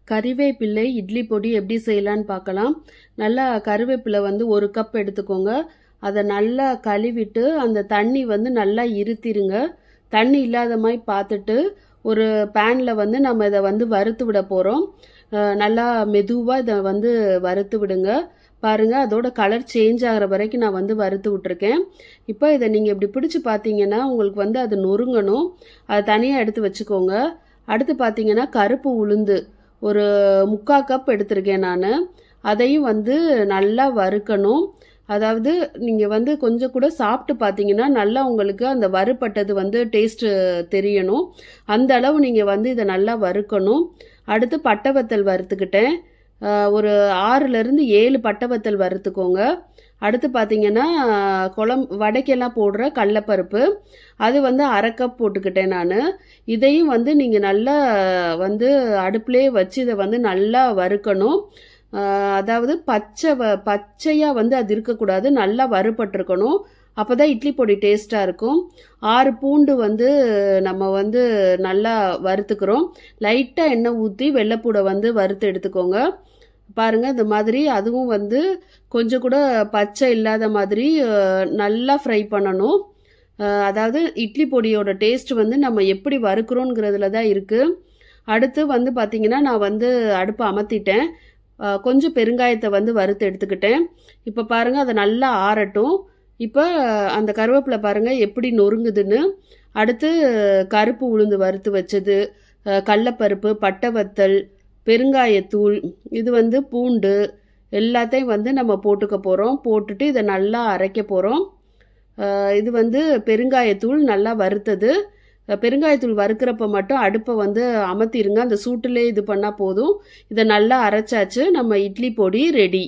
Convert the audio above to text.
கறிவேப்பிலை இட்லி பொடி எப்படி செய்யலான்னு பார்க்கலாம். நல்லா கறிவேப்பிலை வந்து 1 கப் எடுத்துக்கோங்க. அதை நல்லா கழுவிட்டு அந்த தண்ணி வந்து நல்லா இருத்திருங்க. தண்ணி இல்லாத மாதிரி பார்த்துட்டு ஒரு பேனில் வந்து நம்ம இதை வந்து வறுத்து விட போகிறோம். நல்லா மெதுவாக இதை வந்து வறுத்து விடுங்க. பாருங்க, அதோட கலர் சேஞ்ச் ஆகிற வரைக்கும் நான் வந்து வறுத்து விட்டுருக்கேன். இப்போ இதை நீங்கள் இப்படி பிடிச்சி பார்த்தீங்கன்னா உங்களுக்கு வந்து அது நொறுங்கணும். அதை தனியாக எடுத்து வச்சுக்கோங்க. அடுத்து பார்த்தீங்கன்னா கருப்பு உளுந்து ஒரு 3/4 கப் எடுத்திருக்கேன் நான். அதையும் வந்து நல்லா வறுக்கணும். அதாவது நீங்கள் வந்து கொஞ்சம் கூட சாப்பிட்டு பார்த்தீங்கன்னா நல்லா உங்களுக்கு அந்த வறுபட்டது வந்து டேஸ்ட்டு தெரியணும். அந்த அளவு நீங்கள் வந்து இதை நல்லா வறுக்கணும். அடுத்து பட்டை வத்தல் வறுத்துக்கிட்டேன். ஒரு 6லேருந்து 7 பட்டை வத்தல் வறுத்துக்கோங்க. அடுத்து பார்த்தீங்கன்னா வடைக்கெல்லாம் போடுற கடலைப்பருப்பு, அது வந்து 1/2 கப் போட்டுக்கிட்டேன் நான். இதையும் வந்து நீங்கள் நல்லா வந்து அடுப்புலேயே வச்சு இதை வந்து நல்லா வறுக்கணும். அதாவது பச்சையாக வந்து அது இருக்கக்கூடாது, நல்லா வறுபட்டிருக்கணும். அப்போ தான் இட்லி பொடி டேஸ்ட்டாக இருக்கும். 6 பூண்டு வந்து நம்ம வந்து நல்லா வறுத்துக்கிறோம். லைட்டாக எண்ணெய் ஊற்றி வெள்ளைப்பூடை வந்து வறுத்து எடுத்துக்கோங்க. பாருங்க, இந்த மாதிரி அதுவும் வந்து கொஞ்சம் கூட பச்சை இல்லாத மாதிரி நல்லா ஃப்ரை பண்ணணும். அதாவது இட்லி பொடியோட டேஸ்ட் வந்து நம்ம எப்படி வறுக்கிறோங்கிறதுல தான் இருக்குது. அடுத்து வந்து பார்த்தீங்கன்னா நான் வந்து அடுப்பை அமர்த்திட்டேன். கொஞ்சம் பெருங்காயத்தை வந்து வறுத்து எடுத்துக்கிட்டேன். இப்போ பாருங்கள், அதை நல்லா ஆறட்டும். இப்போ அந்த கருவேப்பிலை பாருங்கள் எப்படி நொறுங்குதுன்னு. அடுத்து கருப்பு உளுந்து வறுத்து வச்சது, கடலைப்பருப்பு, பட்டை வத்தல், பெருங்காயத்தூள், இது வந்து பூண்டு எல்லாத்தையும் வந்து நம்ம போட்டுக்க போகிறோம். போட்டுட்டு இதை நல்லா அரைக்க போகிறோம். இது வந்து பெருங்காயத்தூள் நல்லா வறுத்தது. பெருங்காயத்தூள் வறுக்கிறப்ப மட்டும் அடுப்பை வந்து அமர்த்திருங்க. அந்த சூட்டிலே இது பண்ணால் போதும். இதை நல்லா அரைச்சாச்சு. நம்ம இட்லி பொடி ரெடி.